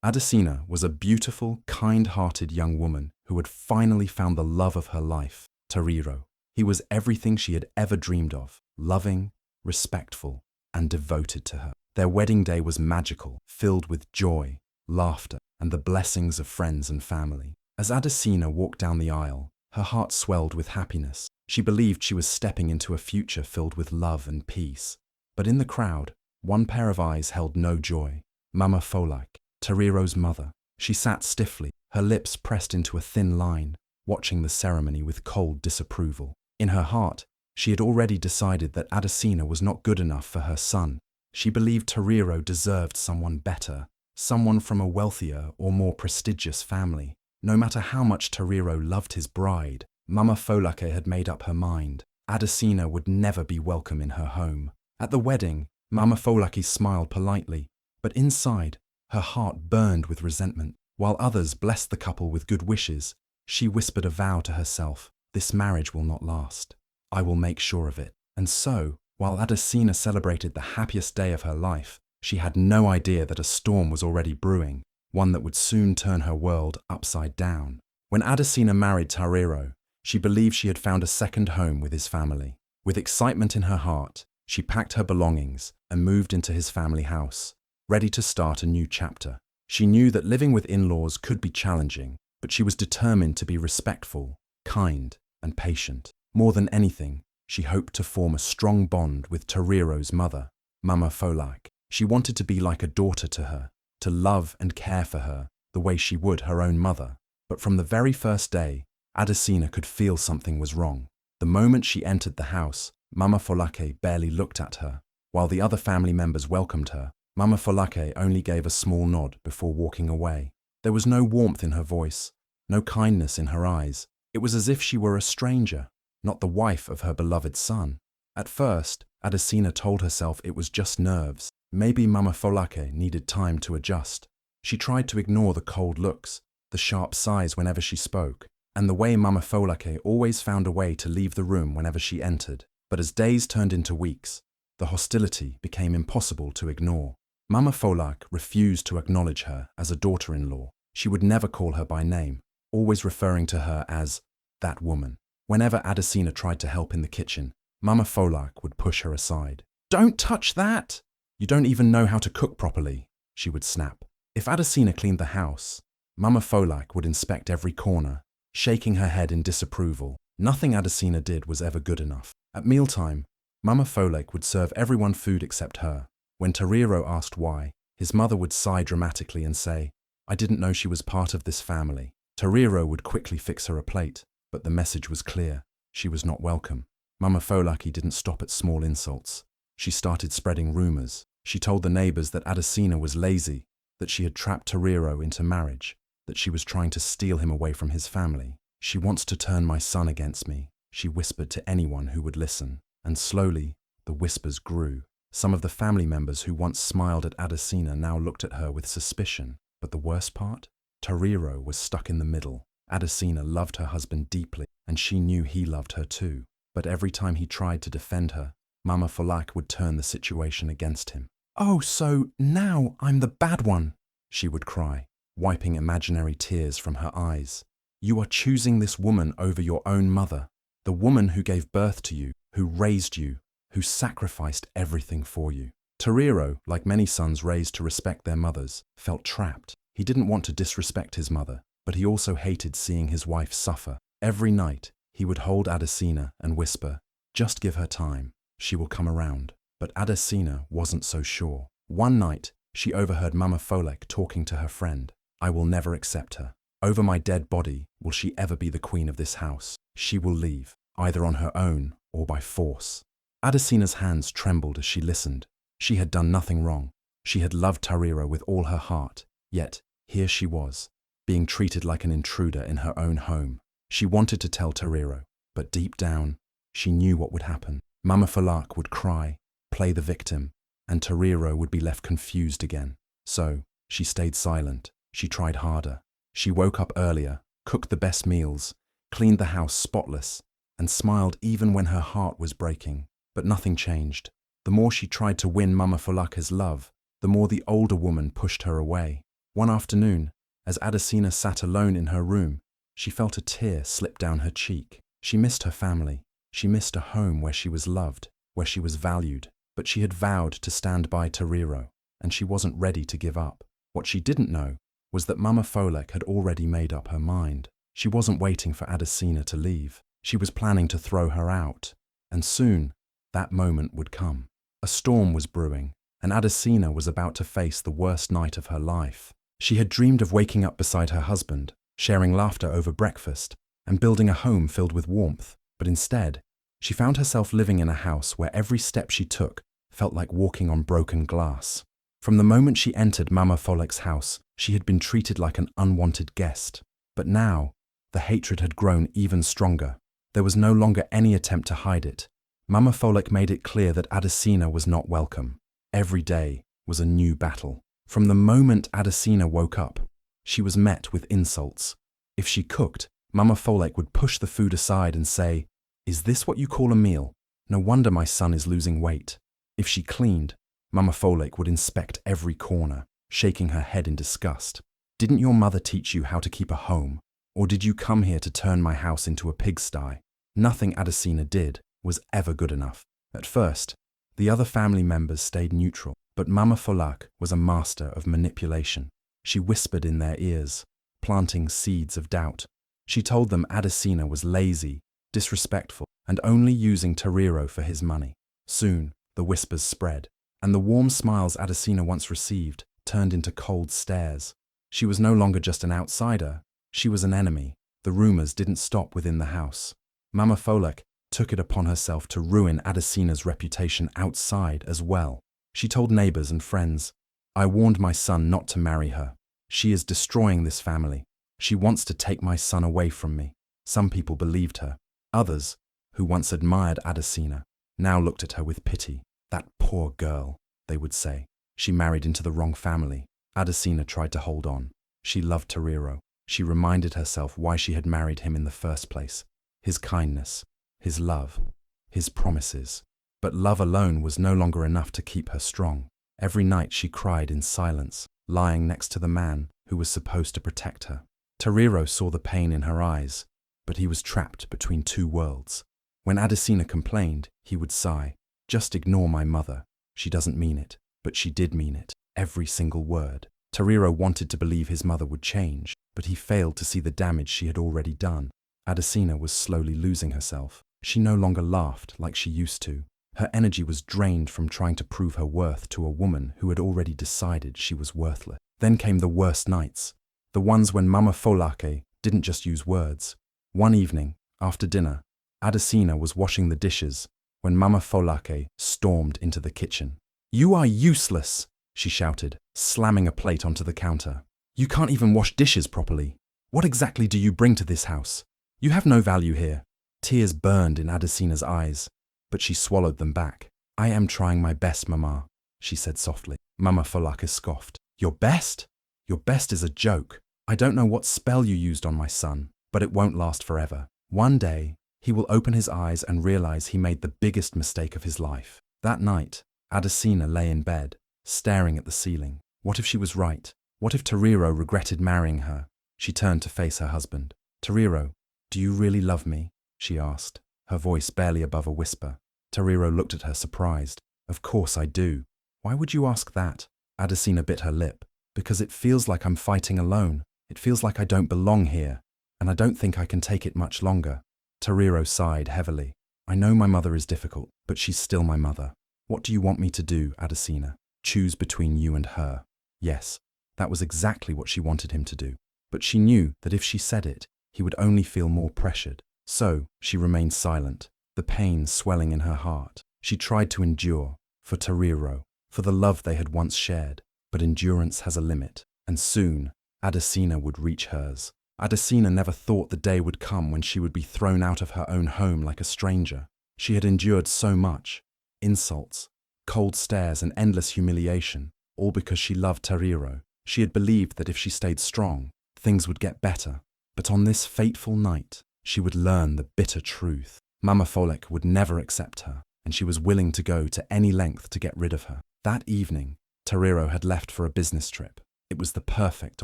Adesina was a beautiful, kind-hearted young woman who had finally found the love of her life, Tariro. He was everything she had ever dreamed of, loving, respectful, and devoted to her. Their wedding day was magical, filled with joy, laughter, and the blessings of friends and family. As Adesina walked down the aisle, her heart swelled with happiness. She believed she was stepping into a future filled with love and peace. But in the crowd, one pair of eyes held no joy. Mama Folak, Tariro's mother. She sat stiffly, her lips pressed into a thin line, watching the ceremony with cold disapproval. In her heart, she had already decided that Adesina was not good enough for her son. She believed Tariro deserved someone better, someone from a wealthier or more prestigious family. No matter how much Tariro loved his bride, Mama Folake had made up her mind. Adesina would never be welcome in her home. At the wedding, Mama Folake smiled politely, but inside, her heart burned with resentment. While others blessed the couple with good wishes, she whispered a vow to herself, "This marriage will not last. I will make sure of it." And so, while Adesina celebrated the happiest day of her life, she had no idea that a storm was already brewing, one that would soon turn her world upside down. When Adesina married Tariro, she believed she had found a second home with his family. With excitement in her heart, she packed her belongings and moved into his family house, ready to start a new chapter. She knew that living with in-laws could be challenging, but she was determined to be respectful, kind, and patient. More than anything, she hoped to form a strong bond with Tariro's mother, Mama Folak. She wanted to be like a daughter to her, to love and care for her the way she would her own mother. But from the very first day, Adesina could feel something was wrong. The moment she entered the house, Mama Folake barely looked at her. While the other family members welcomed her, Mama Folake only gave a small nod before walking away. There was no warmth in her voice, no kindness in her eyes. It was as if she were a stranger, not the wife of her beloved son. At first, Adesina told herself it was just nerves. Maybe Mama Folake needed time to adjust. She tried to ignore the cold looks, the sharp sighs whenever she spoke, and the way Mama Folake always found a way to leave the room whenever she entered. But as days turned into weeks, the hostility became impossible to ignore. Mama Folak refused to acknowledge her as a daughter-in-law. She would never call her by name, always referring to her as that woman. Whenever Adesina tried to help in the kitchen, Mama Folak would push her aside. "Don't touch that! You don't even know how to cook properly," she would snap. If Adesina cleaned the house, Mama Folak would inspect every corner, shaking her head in disapproval. Nothing Adesina did was ever good enough. At mealtime, Mama Folak would serve everyone food except her. When Tariro asked why, his mother would sigh dramatically and say, "I didn't know she was part of this family." Tariro would quickly fix her a plate, but the message was clear. She was not welcome. Mama Folaki didn't stop at small insults. She started spreading rumors. She told the neighbors that Adesina was lazy, that she had trapped Tariro into marriage, that she was trying to steal him away from his family. "She wants to turn my son against me," she whispered to anyone who would listen. And slowly, the whispers grew. Some of the family members who once smiled at Adesina now looked at her with suspicion. But the worst part? Tariro was stuck in the middle. Adesina loved her husband deeply, and she knew he loved her too. But every time he tried to defend her, Mama Folak would turn the situation against him. "Oh, so now I'm the bad one," she would cry, wiping imaginary tears from her eyes. "You are choosing this woman over your own mother, the woman who gave birth to you, who raised you, who sacrificed everything for you." Tariro, like many sons raised to respect their mothers, felt trapped. He didn't want to disrespect his mother, but he also hated seeing his wife suffer. Every night, he would hold Adesina and whisper, "Just give her time, she will come around." But Adesina wasn't so sure. One night, she overheard Mama Folek talking to her friend. "I will never accept her. Over my dead body will she ever be the queen of this house. She will leave, either on her own or by force." Adesina's hands trembled as she listened. She had done nothing wrong. She had loved Tariro with all her heart. Yet, here she was, being treated like an intruder in her own home. She wanted to tell Tariro, but deep down, she knew what would happen. Mama Falak would cry, play the victim, and Tariro would be left confused again. So, she stayed silent. She tried harder. She woke up earlier, cooked the best meals, cleaned the house spotless, and smiled even when her heart was breaking. But nothing changed. The more she tried to win Mama Falaka's love, the more the older woman pushed her away. One afternoon, as Adesina sat alone in her room, she felt a tear slip down her cheek. She missed her family. She missed a home where she was loved, where she was valued. But she had vowed to stand by Toriro, and she wasn't ready to give up. What she didn't know was that Mama Folek had already made up her mind. She wasn't waiting for Adesina to leave. She was planning to throw her out. And soon, that moment would come. A storm was brewing, and Adesina was about to face the worst night of her life. She had dreamed of waking up beside her husband, sharing laughter over breakfast, and building a home filled with warmth. But instead, she found herself living in a house where every step she took felt like walking on broken glass. From the moment she entered Mama Folek's house, she had been treated like an unwanted guest. But now, the hatred had grown even stronger. There was no longer any attempt to hide it. Mama Folek made it clear that Adesina was not welcome. Every day was a new battle. From the moment Adesina woke up, she was met with insults. If she cooked, Mama Folek would push the food aside and say, "Is this what you call a meal? No wonder my son is losing weight." If she cleaned, Mama Folek would inspect every corner, shaking her head in disgust. "Didn't your mother teach you how to keep a home? Or did you come here to turn my house into a pigsty?" Nothing Adesina did was ever good enough. At first, the other family members stayed neutral, but Mama Folek was a master of manipulation. She whispered in their ears, planting seeds of doubt. She told them Adesina was lazy, disrespectful, and only using Toriro for his money. Soon, the whispers spread, and the warm smiles Adesina once received turned into cold stares. She was no longer just an outsider, she was an enemy. The rumors didn't stop within the house. Mama Folek took it upon herself to ruin Adesina's reputation outside as well. She told neighbors and friends, "I warned my son not to marry her. She is destroying this family. She wants to take my son away from me." Some people believed her. Others, who once admired Adesina, now looked at her with pity. "That poor girl," they would say. "She married into the wrong family." Adesina tried to hold on. She loved Toriro. She reminded herself why she had married him in the first place. His kindness, his love, his promises. But love alone was no longer enough to keep her strong. Every night she cried in silence, lying next to the man who was supposed to protect her. Toriro saw the pain in her eyes, but he was trapped between two worlds. When Adesina complained, he would sigh, "Just ignore my mother. She doesn't mean it." But she did mean it, every single word. Toriro wanted to believe his mother would change, but he failed to see the damage she had already done. Adesina was slowly losing herself. She no longer laughed like she used to. Her energy was drained from trying to prove her worth to a woman who had already decided she was worthless. Then came the worst nights, the ones when Mama Folake didn't just use words. One evening, after dinner, Adesina was washing the dishes when Mama Folake stormed into the kitchen. "You are useless," she shouted, slamming a plate onto the counter. "You can't even wash dishes properly. What exactly do you bring to this house? You have no value here." Tears burned in Adesina's eyes, but she swallowed them back. "I am trying my best, Mama," she said softly. Mama Folake scoffed. "Your best? Your best is a joke. I don't know what spell you used on my son, but it won't last forever. One day, he will open his eyes and realize he made the biggest mistake of his life." That night, Adesina lay in bed, staring at the ceiling. What if she was right? What if Toriro regretted marrying her? She turned to face her husband. "Toriro, do you really love me?" she asked, her voice barely above a whisper. Toriro looked at her surprised. "Of course I do. Why would you ask that?" Adesina bit her lip. "Because it feels like I'm fighting alone. It feels like I don't belong here, and I don't think I can take it much longer." Toriro sighed heavily. "I know my mother is difficult, but she's still my mother. What do you want me to do, Adesina? Choose between you and her." Yes, that was exactly what she wanted him to do. But she knew that if she said it, he would only feel more pressured. So she remained silent, the pain swelling in her heart. She tried to endure, for Toriro, for the love they had once shared. But endurance has a limit, and soon Adesina would reach hers. Adesina never thought the day would come when she would be thrown out of her own home like a stranger. She had endured so much, insults, cold stares and endless humiliation, all because she loved Toriro. She had believed that if she stayed strong, things would get better. But on this fateful night, she would learn the bitter truth. Mama Folek would never accept her, and she was willing to go to any length to get rid of her. That evening, Toriro had left for a business trip. It was the perfect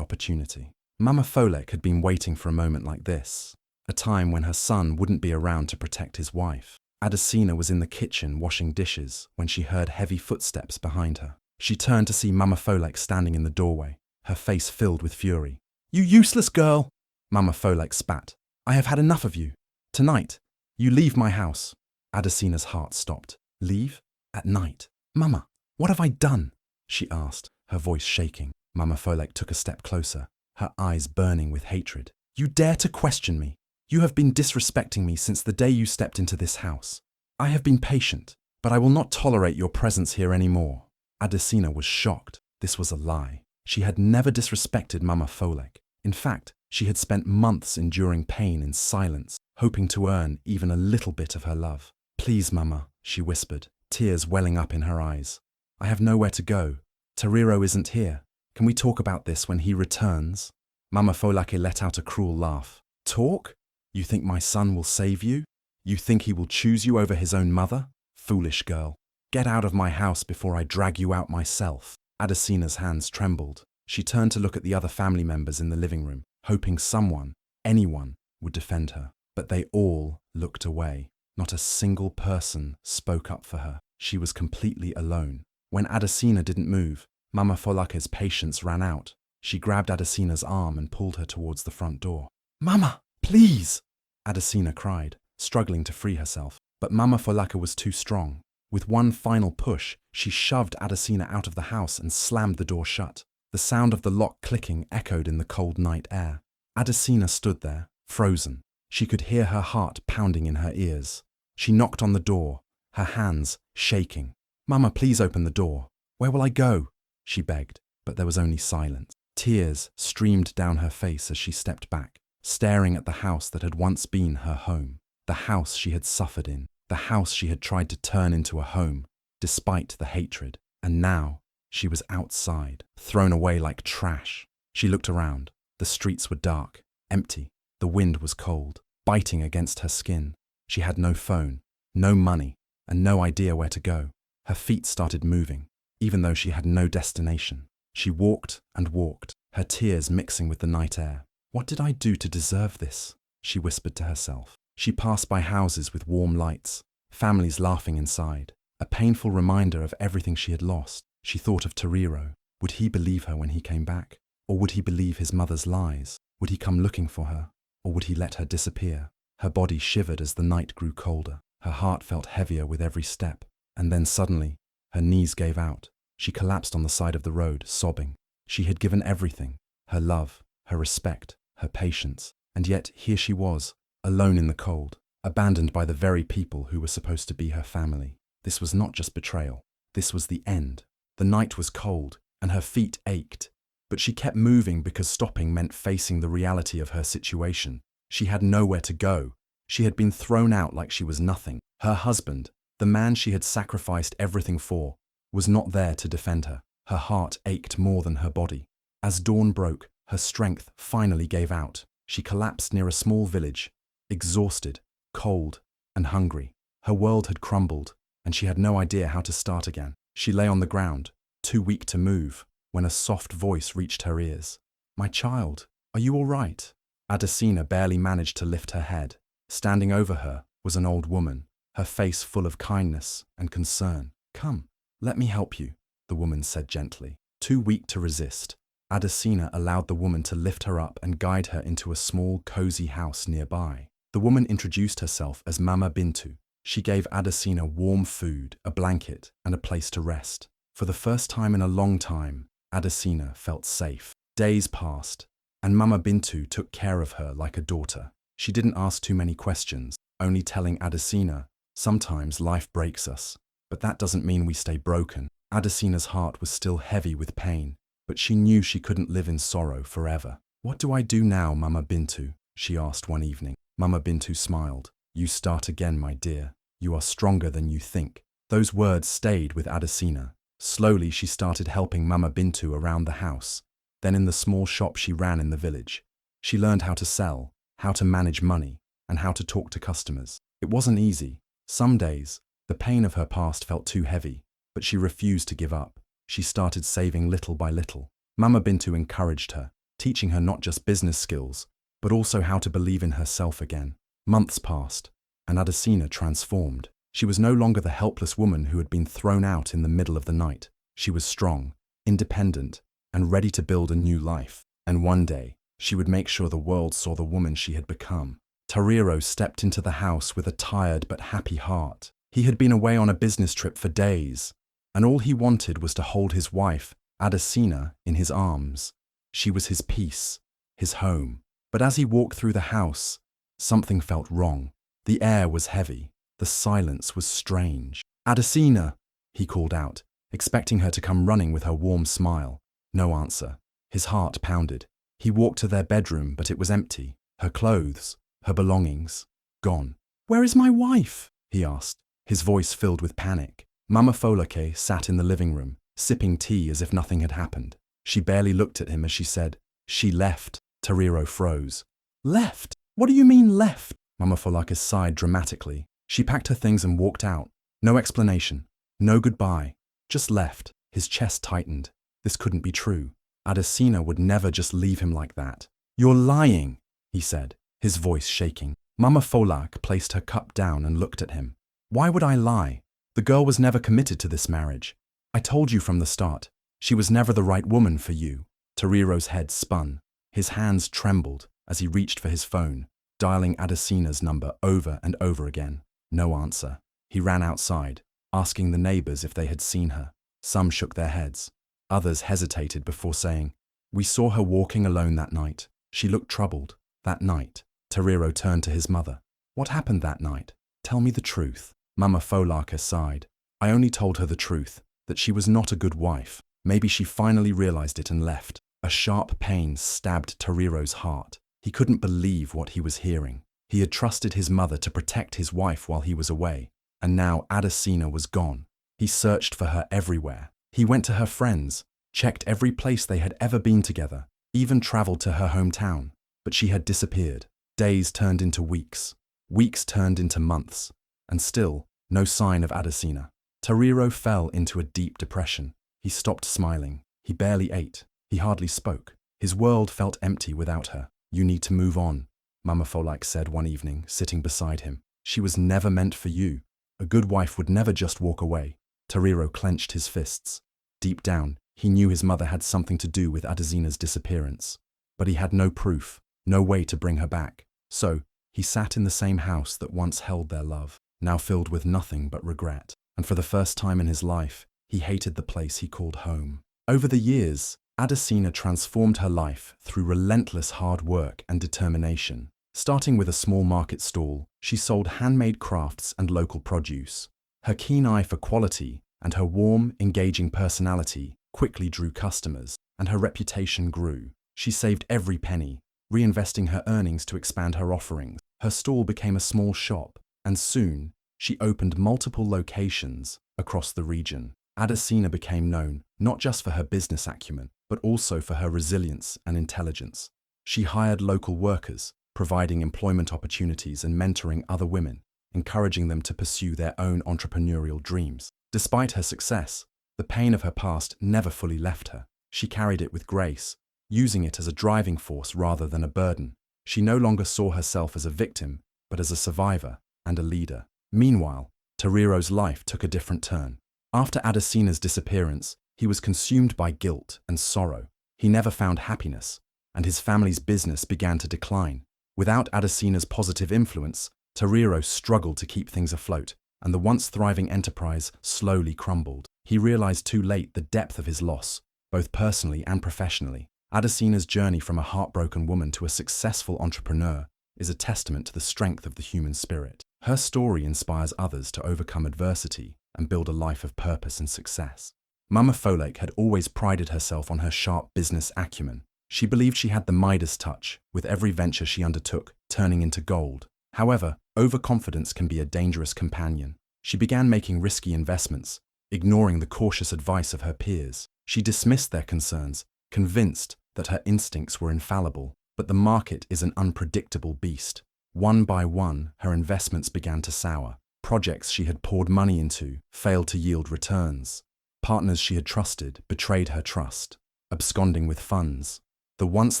opportunity. Mama Folek had been waiting for a moment like this, a time when her son wouldn't be around to protect his wife. Adesina was in the kitchen washing dishes when she heard heavy footsteps behind her. She turned to see Mama Folek standing in the doorway, her face filled with fury. "You useless girl!" Mama Folek spat. "I have had enough of you. Tonight, you leave my house." Adesina's heart stopped. Leave? At night? "Mama, what have I done?" she asked, her voice shaking. Mama Folek took a step closer, her eyes burning with hatred. "You dare to question me? You have been disrespecting me since the day you stepped into this house. I have been patient, but I will not tolerate your presence here anymore." Adesina was shocked. This was a lie. She had never disrespected Mama Folek. In fact, she had spent months enduring pain in silence, hoping to earn even a little bit of her love. "Please, Mama," she whispered, tears welling up in her eyes. "I have nowhere to go. Toriro isn't here. Can we talk about this when he returns?" Mama Folake let out a cruel laugh. "Talk? You think my son will save you? You think he will choose you over his own mother? Foolish girl. Get out of my house before I drag you out myself." Adesina's hands trembled. She turned to look at the other family members in the living room, hoping someone, anyone, would defend her. But they all looked away. Not a single person spoke up for her. She was completely alone. When Adesina didn't move, Mama Folake's patience ran out. She grabbed Adesina's arm and pulled her towards the front door. "Mama, please!" Adesina cried, struggling to free herself. But Mama Folake was too strong. With one final push, she shoved Adesina out of the house and slammed the door shut. The sound of the lock clicking echoed in the cold night air. Adesina stood there, frozen. She could hear her heart pounding in her ears. She knocked on the door, her hands shaking. "Mama, please open the door. Where will I go?" she begged, but there was only silence. Tears streamed down her face as she stepped back, staring at the house that had once been her home. The house she had suffered in, the house she had tried to turn into a home, despite the hatred. And now, she was outside, thrown away like trash. She looked around. The streets were dark, empty. The wind was cold, biting against her skin. She had no phone, no money, and no idea where to go. Her feet started moving, even though she had no destination. She walked and walked, her tears mixing with the night air. "What did I do to deserve this?" she whispered to herself. She passed by houses with warm lights, families laughing inside, a painful reminder of everything she had lost. She thought of Toriro. Would he believe her when he came back? Or would he believe his mother's lies? Would he come looking for her? Or would he let her disappear? Her body shivered as the night grew colder. Her heart felt heavier with every step. And then suddenly, her knees gave out. She collapsed on the side of the road, sobbing. She had given everything, her love, her respect, her patience. And yet here she was, alone in the cold, abandoned by the very people who were supposed to be her family. This was not just betrayal. This was the end. The night was cold, and her feet ached. But she kept moving because stopping meant facing the reality of her situation. She had nowhere to go. She had been thrown out like she was nothing. Her husband, the man she had sacrificed everything for, was not there to defend her. Her heart ached more than her body. As dawn broke, her strength finally gave out. She collapsed near a small village, exhausted, cold, and hungry. Her world had crumbled, and she had no idea how to start again. She lay on the ground, too weak to move, when a soft voice reached her ears. "My child, are you all right?" Adesina barely managed to lift her head. Standing over her was an old woman, her face full of kindness and concern. "Come, let me help you," the woman said gently. Too weak to resist, Adesina allowed the woman to lift her up and guide her into a small, cozy house nearby. The woman introduced herself as Mama Bintu. She gave Adesina warm food, a blanket, and a place to rest. For the first time in a long time, Adesina felt safe. Days passed, and Mama Bintu took care of her like a daughter. She didn't ask too many questions, only telling Adesina, "Sometimes life breaks us, but that doesn't mean we stay broken." Adesina's heart was still heavy with pain, but she knew she couldn't live in sorrow forever. "What do I do now, Mama Bintu?" she asked one evening. Mama Bintu smiled. "You start again, my dear. You are stronger than you think." Those words stayed with Adesina. Slowly she started helping Mama Bintu around the house. Then in the small shop she ran in the village. She learned how to sell, how to manage money, and how to talk to customers. It wasn't easy. Some days, the pain of her past felt too heavy, but she refused to give up. She started saving little by little. Mama Bintu encouraged her, teaching her not just business skills, but also how to believe in herself again. Months passed, and Adesina transformed. She was no longer the helpless woman who had been thrown out in the middle of the night. She was strong, independent, and ready to build a new life. And one day, she would make sure the world saw the woman she had become. Tariro stepped into the house with a tired but happy heart. He had been away on a business trip for days, and all he wanted was to hold his wife, Adesina, in his arms. She was his peace, his home. But as he walked through the house, something felt wrong. The air was heavy. The silence was strange. "Adesina," he called out, expecting her to come running with her warm smile. No answer. His heart pounded. He walked to their bedroom, but it was empty. Her clothes, her belongings, gone. "Where is my wife?" he asked, his voice filled with panic. Mama Folake sat in the living room, sipping tea as if nothing had happened. She barely looked at him as she said, "She left." Tariro froze. "Left? What do you mean left?" Mama Folake sighed dramatically. She packed her things and walked out. No explanation, no goodbye, just left. His chest tightened. This couldn't be true. Adesina would never just leave him like that. "You're lying," he said, his voice shaking. Mama Folak placed her cup down and looked at him. "Why would I lie? The girl was never committed to this marriage. I told you from the start. She was never the right woman for you." Tariro's head spun. His hands trembled as he reached for his phone, dialing Adesina's number over and over again. No answer. He ran outside, asking the neighbors if they had seen her. Some shook their heads. Others hesitated before saying, "We saw her walking alone that night. She looked troubled." That night, Tariro turned to his mother. "What happened that night? Tell me the truth." Mama Folaka sighed. "I only told her the truth, that she was not a good wife. Maybe she finally realized it and left." A sharp pain stabbed Tariro's heart. He couldn't believe what he was hearing. He had trusted his mother to protect his wife while he was away, and now Adesina was gone. He searched for her everywhere. He went to her friends, checked every place they had ever been together, even traveled to her hometown. But she had disappeared. Days turned into weeks. Weeks turned into months. And still, no sign of Adesina. Tariro fell into a deep depression. He stopped smiling. He barely ate. He hardly spoke. His world felt empty without her. "You need to move on," Mama Folak said one evening, sitting beside him. "She was never meant for you. A good wife would never just walk away." Tariro clenched his fists. Deep down, he knew his mother had something to do with Adesina's disappearance. But he had no proof, no way to bring her back. So, he sat in the same house that once held their love, now filled with nothing but regret. And for the first time in his life, he hated the place he called home. Over the years, Adesina transformed her life through relentless hard work and determination. Starting with a small market stall, she sold handmade crafts and local produce. Her keen eye for quality and her warm, engaging personality quickly drew customers, and her reputation grew. She saved every penny, reinvesting her earnings to expand her offerings. Her stall became a small shop, and soon, she opened multiple locations across the region. Adesina became known not just for her business acumen, but also for her resilience and intelligence. She hired local workers, providing employment opportunities and mentoring other women, encouraging them to pursue their own entrepreneurial dreams. Despite her success, the pain of her past never fully left her. She carried it with grace, using it as a driving force rather than a burden. She no longer saw herself as a victim, but as a survivor and a leader. Meanwhile, Tariro's life took a different turn. After Adesina's disappearance, he was consumed by guilt and sorrow. He never found happiness, and his family's business began to decline. Without Adesina's positive influence, Tariro struggled to keep things afloat, and the once thriving enterprise slowly crumbled. He realized too late the depth of his loss, both personally and professionally. Adesina's journey from a heartbroken woman to a successful entrepreneur is a testament to the strength of the human spirit. Her story inspires others to overcome adversity and build a life of purpose and success. Mama Folake had always prided herself on her sharp business acumen. She believed she had the Midas touch, with every venture she undertook turning into gold. However, overconfidence can be a dangerous companion. She began making risky investments, ignoring the cautious advice of her peers. She dismissed their concerns, convinced that her instincts were infallible. But the market is an unpredictable beast. One by one, her investments began to sour. Projects she had poured money into failed to yield returns. Partners she had trusted betrayed her trust. absconding with funds. The once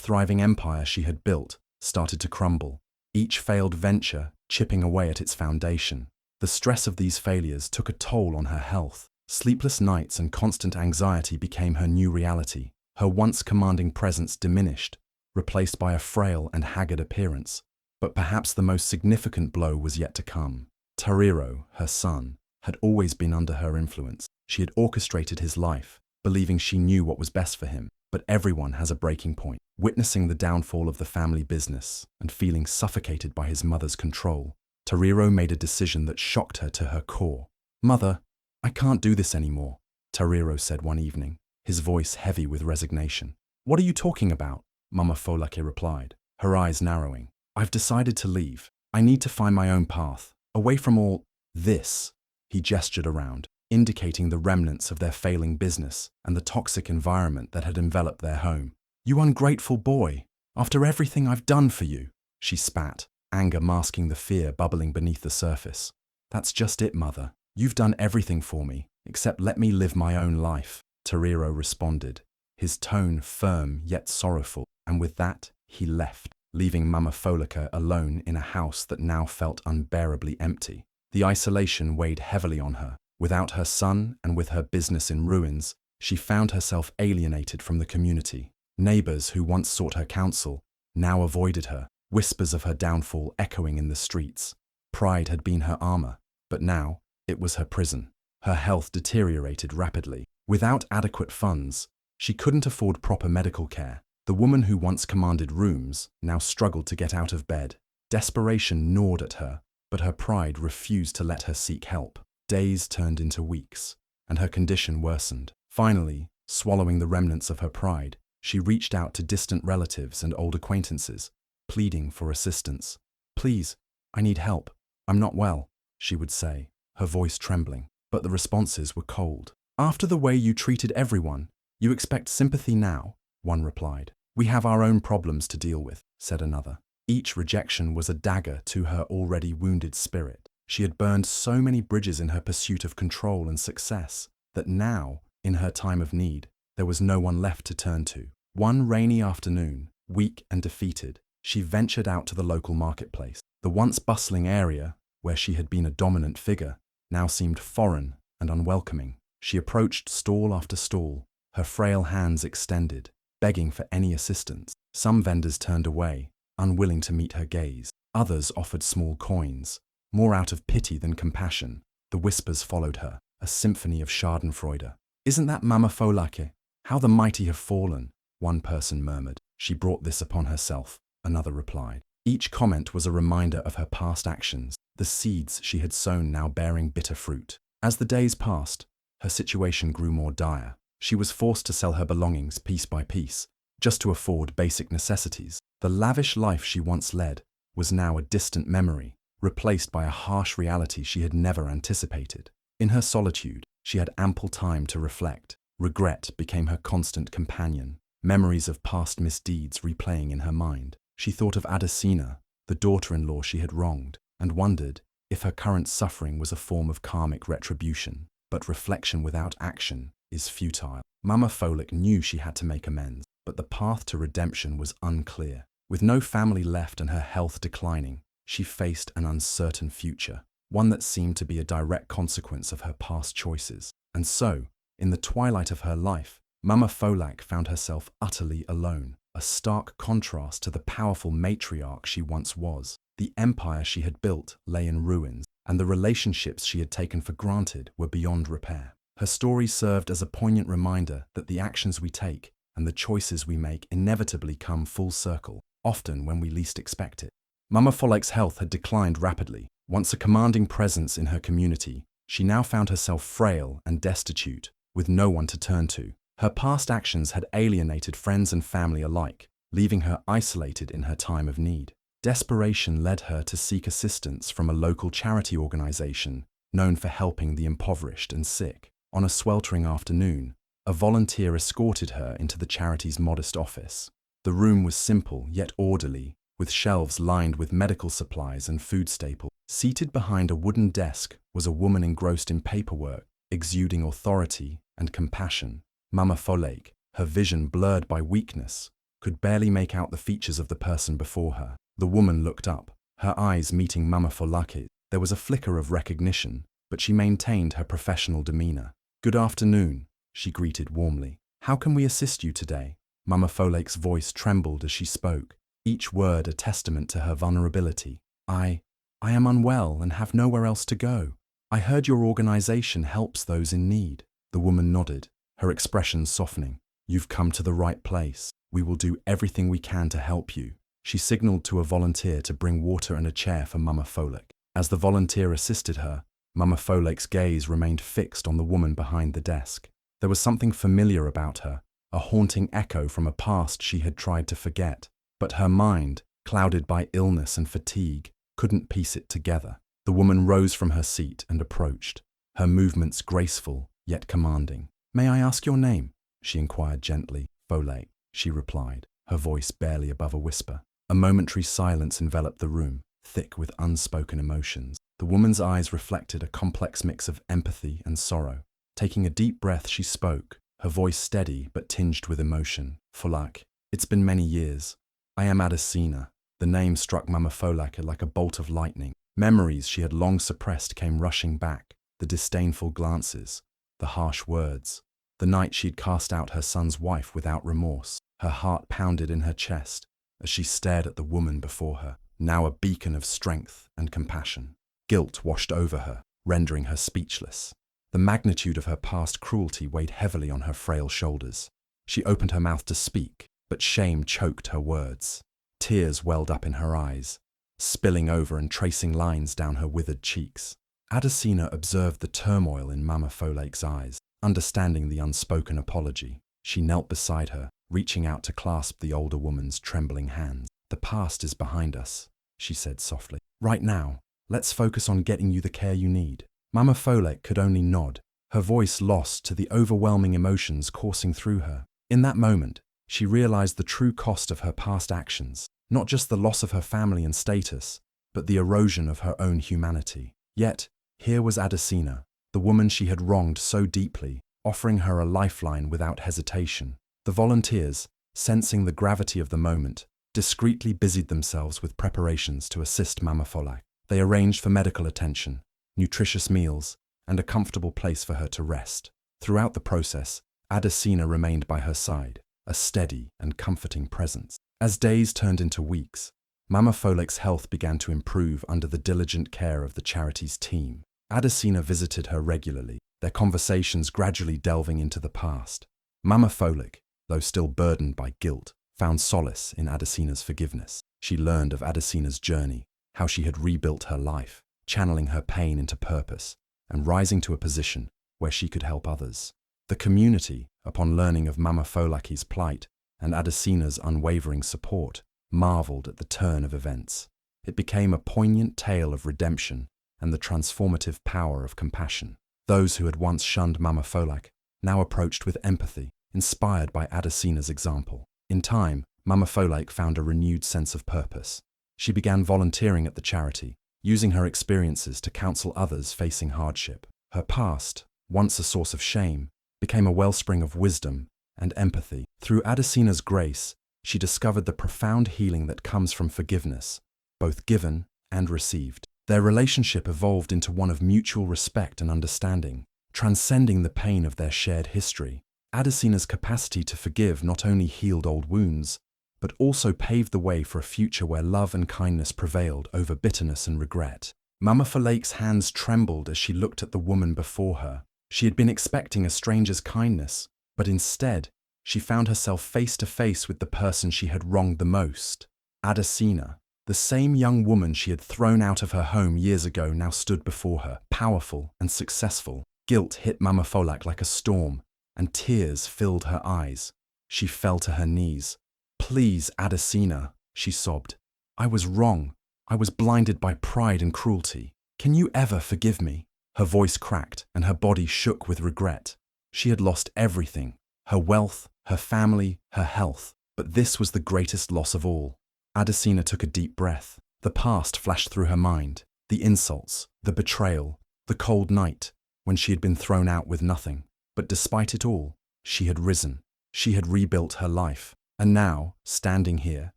thriving empire she had built started to crumble, each failed venture chipping away at its foundation. The stress of these failures took a toll on her health. Sleepless nights and constant anxiety became her new reality. Her once commanding presence diminished, replaced by a frail and haggard appearance. But perhaps the most significant blow was yet to come. Tariro, her son, had always been under her influence. She had orchestrated his life, believing she knew what was best for him. But everyone has a breaking point. Witnessing the downfall of the family business and feeling suffocated by his mother's control, Tariro made a decision that shocked her to her core. "Mother, I can't do this anymore," Tariro said one evening, his voice heavy with resignation. "What are you talking about?" Mama Folake replied, her eyes narrowing. "I've decided to leave. I need to find my own path, away from all this." He gestured around, indicating the remnants of their failing business and the toxic environment that had enveloped their home. "You ungrateful boy! After everything I've done for you!" She spat, anger masking the fear bubbling beneath the surface. "That's just it, Mother. You've done everything for me, except let me live my own life," Tariro responded, his tone firm yet sorrowful, and with that, he left, leaving Mama Folake alone in a house that now felt unbearably empty. The isolation weighed heavily on her. Without her son and with her business in ruins, she found herself alienated from the community. Neighbors who once sought her counsel now avoided her, whispers of her downfall echoing in the streets. Pride had been her armor, but now it was her prison. Her health deteriorated rapidly. Without adequate funds, she couldn't afford proper medical care. The woman who once commanded rooms now struggled to get out of bed. Desperation gnawed at her, but her pride refused to let her seek help. Days turned into weeks, and her condition worsened. Finally, swallowing the remnants of her pride, she reached out to distant relatives and old acquaintances, pleading for assistance. "Please, I need help. I'm not well," she would say, her voice trembling. But the responses were cold. "After the way you treated everyone, you expect sympathy now," one replied. "We have our own problems to deal with," said another. Each rejection was a dagger to her already wounded spirit. She had burned so many bridges in her pursuit of control and success that now, in her time of need, there was no one left to turn to. One rainy afternoon, weak and defeated, she ventured out to the local marketplace. The once bustling area, where she had been a dominant figure, now seemed foreign and unwelcoming. She approached stall after stall, her frail hands extended, begging for any assistance. Some vendors turned away, unwilling to meet her gaze. Others offered small coins, more out of pity than compassion. The whispers followed her, a symphony of schadenfreude. "Isn't that Mama Folake? How the mighty have fallen," one person murmured. "She brought this upon herself," another replied. Each comment was a reminder of her past actions, the seeds she had sown now bearing bitter fruit. As the days passed, her situation grew more dire. She was forced to sell her belongings piece by piece, just to afford basic necessities. The lavish life she once led was now a distant memory, replaced by a harsh reality she had never anticipated. In her solitude, she had ample time to reflect. Regret became her constant companion, memories of past misdeeds replaying in her mind. She thought of Adesina, the daughter-in-law she had wronged, and wondered if her current suffering was a form of karmic retribution. But reflection without action is futile. Mama Folake knew she had to make amends, but the path to redemption was unclear. With no family left and her health declining, she faced an uncertain future, one that seemed to be a direct consequence of her past choices. And so, in the twilight of her life, Mama Folake found herself utterly alone, a stark contrast to the powerful matriarch she once was. The empire she had built lay in ruins, and the relationships she had taken for granted were beyond repair. Her story served as a poignant reminder that the actions we take and the choices we make inevitably come full circle, often when we least expect it. Mama Folake's health had declined rapidly. Once a commanding presence in her community, she now found herself frail and destitute, with no one to turn to. Her past actions had alienated friends and family alike, leaving her isolated in her time of need. Desperation led her to seek assistance from a local charity organization known for helping the impoverished and sick. On a sweltering afternoon, a volunteer escorted her into the charity's modest office. The room was simple yet orderly, with shelves lined with medical supplies and food staples. Seated behind a wooden desk was a woman engrossed in paperwork, exuding authority and compassion. Mama Folake, her vision blurred by weakness, could barely make out the features of the person before her. The woman looked up, her eyes meeting Mama Folake's. There was a flicker of recognition, but she maintained her professional demeanor. "Good afternoon," she greeted warmly. "How can we assist you today?" Mama Folake's voice trembled as she spoke, each word a testament to her vulnerability. I am unwell and have nowhere else to go. I heard your organization helps those in need." The woman nodded, her expression softening. "You've come to the right place. We will do everything we can to help you." She signaled to a volunteer to bring water and a chair for Mama Folake. As the volunteer assisted her, Mama Folake's gaze remained fixed on the woman behind the desk. There was something familiar about her, a haunting echo from a past she had tried to forget. But her mind, clouded by illness and fatigue, couldn't piece it together. The woman rose from her seat and approached, her movements graceful yet commanding. "May I ask your name?" she inquired gently. "Folake," she replied, her voice barely above a whisper. A momentary silence enveloped the room, thick with unspoken emotions. The woman's eyes reflected a complex mix of empathy and sorrow. Taking a deep breath, she spoke, her voice steady but tinged with emotion. "Folake, it's been many years. I am Adesina." The name struck Mama Folake like a bolt of lightning. Memories she had long suppressed came rushing back, the disdainful glances, the harsh words. The night she'd cast out her son's wife without remorse. Her heart pounded in her chest as she stared at the woman before her, now a beacon of strength and compassion. Guilt washed over her, rendering her speechless. The magnitude of her past cruelty weighed heavily on her frail shoulders. She opened her mouth to speak, but shame choked her words. Tears welled up in her eyes, spilling over and tracing lines down her withered cheeks. Adesina observed the turmoil in Mama Folake's eyes, understanding the unspoken apology. She knelt beside her, reaching out to clasp the older woman's trembling hands. "The past is behind us," she said softly. "Right now, let's focus on getting you the care you need." Mama Folake could only nod, her voice lost to the overwhelming emotions coursing through her. In that moment, she realized the true cost of her past actions, not just the loss of her family and status, but the erosion of her own humanity. Yet, here was Adesina, the woman she had wronged so deeply, offering her a lifeline without hesitation. The volunteers, sensing the gravity of the moment, discreetly busied themselves with preparations to assist Mama Folake. They arranged for medical attention, nutritious meals, and a comfortable place for her to rest. Throughout the process, Adesina remained by her side, a steady and comforting presence. As days turned into weeks, Mama Folake's health began to improve under the diligent care of the charity's team. Adesina visited her regularly, their conversations gradually delving into the past. Mama Folake, though still burdened by guilt, found solace in Adesina's forgiveness. She learned of Adesina's journey, how she had rebuilt her life, channeling her pain into purpose, and rising to a position where she could help others. The community, upon learning of Mama Folake's plight and Adesina's unwavering support, marveled at the turn of events. It became a poignant tale of redemption and the transformative power of compassion. Those who had once shunned Mama Folake now approached with empathy, inspired by Adesina's example. In time, Mama Folake found a renewed sense of purpose. She began volunteering at the charity, using her experiences to counsel others facing hardship. Her past, once a source of shame, became a wellspring of wisdom and empathy. Through Adesina's grace, she discovered the profound healing that comes from forgiveness, both given and received. Their relationship evolved into one of mutual respect and understanding, transcending the pain of their shared history. Adesina's capacity to forgive not only healed old wounds, but also paved the way for a future where love and kindness prevailed over bitterness and regret. Mama Folake's hands trembled as she looked at the woman before her. She had been expecting a stranger's kindness, but instead, she found herself face to face with the person she had wronged the most. Adesina, the same young woman she had thrown out of her home years ago, now stood before her, powerful and successful. Guilt hit Mama Folake like a storm, and tears filled her eyes. She fell to her knees. "Please, Adesina," she sobbed. "I was wrong. I was blinded by pride and cruelty. Can you ever forgive me?" Her voice cracked and her body shook with regret. She had lost everything: her wealth, her family, her health. But this was the greatest loss of all. Adesina took a deep breath. The past flashed through her mind. The insults, the betrayal, the cold night when she had been thrown out with nothing. But despite it all, she had risen. She had rebuilt her life, and now, standing here,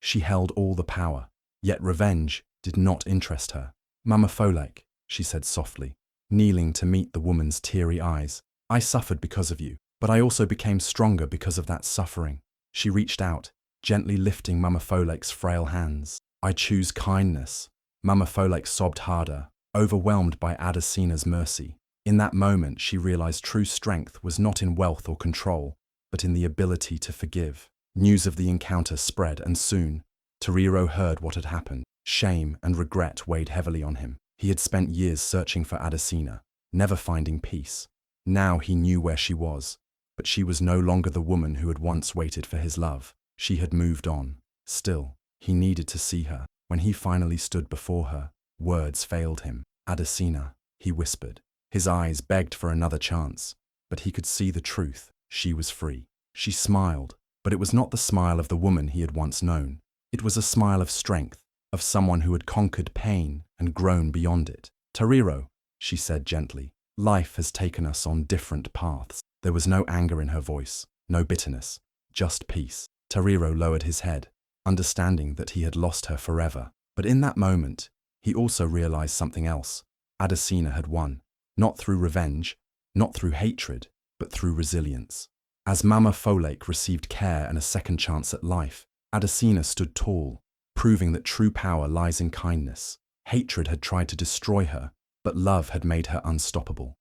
she held all the power. Yet revenge did not interest her. "Mama Folek," she said softly, kneeling to meet the woman's teary eyes, "I suffered because of you, but I also became stronger because of that suffering." She reached out, gently lifting Mama Folek's frail hands. "I choose kindness." Mama Folek sobbed harder, overwhelmed by Adesina's mercy. In that moment, she realized true strength was not in wealth or control, but in the ability to forgive. News of the encounter spread, and soon, Toriro heard what had happened. Shame and regret weighed heavily on him. He had spent years searching for Adesina, never finding peace. Now he knew where she was, but she was no longer the woman who had once waited for his love. She had moved on. Still, he needed to see her. When he finally stood before her, words failed him. "Adesina," he whispered. His eyes begged for another chance, but he could see the truth. She was free. She smiled, but it was not the smile of the woman he had once known. It was a smile of strength, of someone who had conquered pain and grown beyond it. "Toriro," she said gently, "life has taken us on different paths." There was no anger in her voice, no bitterness, just peace. Toriro lowered his head, understanding that he had lost her forever. But in that moment, he also realized something else. Adesina had won, not through revenge, not through hatred, but through resilience. As Mama Folek received care and a second chance at life, Adesina stood tall, proving that true power lies in kindness. Hatred had tried to destroy her, but love had made her unstoppable.